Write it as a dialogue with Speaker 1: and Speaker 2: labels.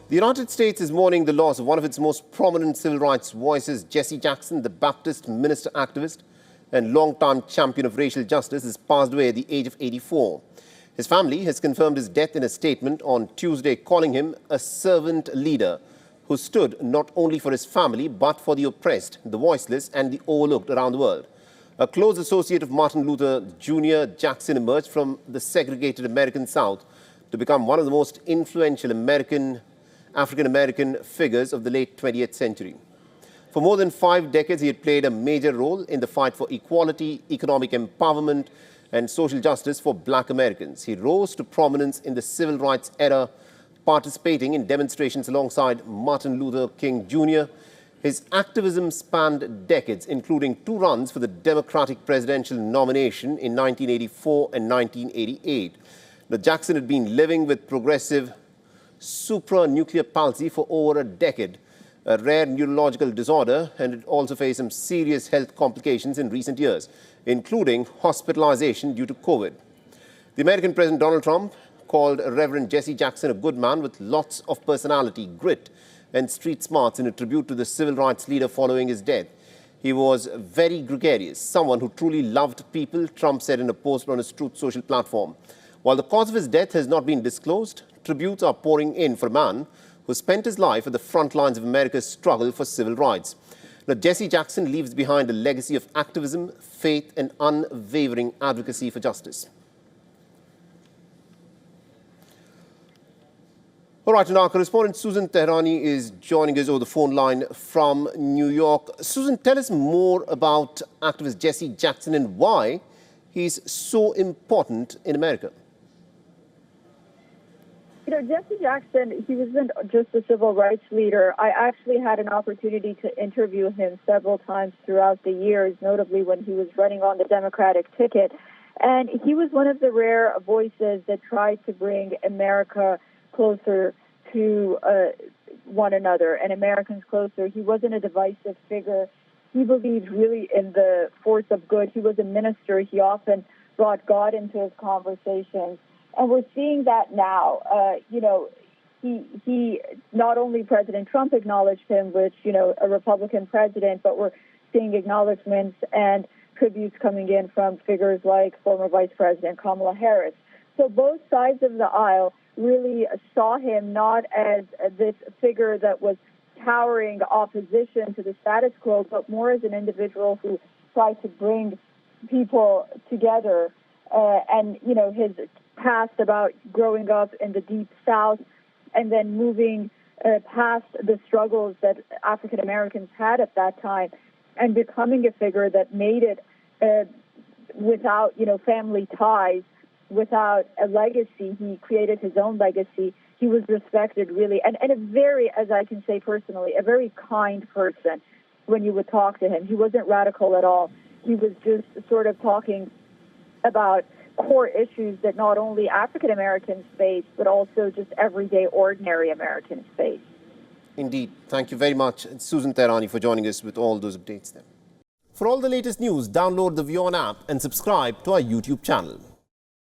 Speaker 1: The United States is mourning the loss of one of its most prominent civil rights voices. Jesse Jackson, the Baptist minister activist and longtime champion of racial justice, has passed away at the age of 84. His family has confirmed his death in a statement on Tuesday, calling him a servant leader who stood not only for his family but for the oppressed, the voiceless and the overlooked around the world. A close associate of Martin Luther Jr., Jackson emerged from the segregated American South to become one of the most influential African-American figures of the late 20th century. For more than 5 decades, he had played a major role in the fight for equality, economic empowerment, and social justice for black Americans. He rose to prominence in the civil rights era, participating in demonstrations alongside Martin Luther King Jr. His activism spanned decades, including 2 runs for the Democratic presidential nomination in 1984 and 1988. Now, Jackson had been living with progressive supranuclear palsy for over a decade, a rare neurological disorder, and it also faced some serious health complications in recent years, including hospitalization due to COVID. The American President Donald Trump called Reverend Jesse Jackson a good man with lots of personality, grit, and street smarts in a tribute to the civil rights leader following his death. He was very gregarious, someone who truly loved people, Trump said in a post on his Truth Social platform. While the cause of his death has not been disclosed, tributes are pouring in for a man who spent his life at the front lines of America's struggle for civil rights. Now, Jesse Jackson leaves behind a legacy of activism, faith, and unwavering advocacy for justice. All right, and our correspondent Susan Tehrani is joining us over the phone line from New York. Susan, tell us more about activist Jesse Jackson and why he's so important in America.
Speaker 2: You know, Jesse Jackson, he wasn't just a civil rights leader. I actually had an opportunity to interview him several times throughout the years, notably when he was running on the Democratic ticket. And he was one of the rare voices that tried to bring America closer to one another and Americans closer. He wasn't a divisive figure. He believed really in the force of good. He was a minister. He often brought God into his conversations. And we're seeing that now. He not only President Trump acknowledged him, which, a Republican president, but we're seeing acknowledgments and tributes coming in from figures like former Vice President Kamala Harris. So both sides of the aisle really saw him not as this figure that was towering opposition to the status quo, but more as an individual who tried to bring people together. His past about growing up in the Deep South and then moving past the struggles that African Americans had at that time and becoming a figure that made it without, family ties, without a legacy. He created his own legacy. He was respected, really, and a very, as I can say personally, a very kind person when you would talk to him. He wasn't radical at all. He was just sort of talking about core issues that not only African Americans face, but also just everyday, ordinary Americans face.
Speaker 1: Indeed. Thank you very much, Susan Tehrani, for joining us with all those updates there. For all the latest news, download the WION app and subscribe to our YouTube channel.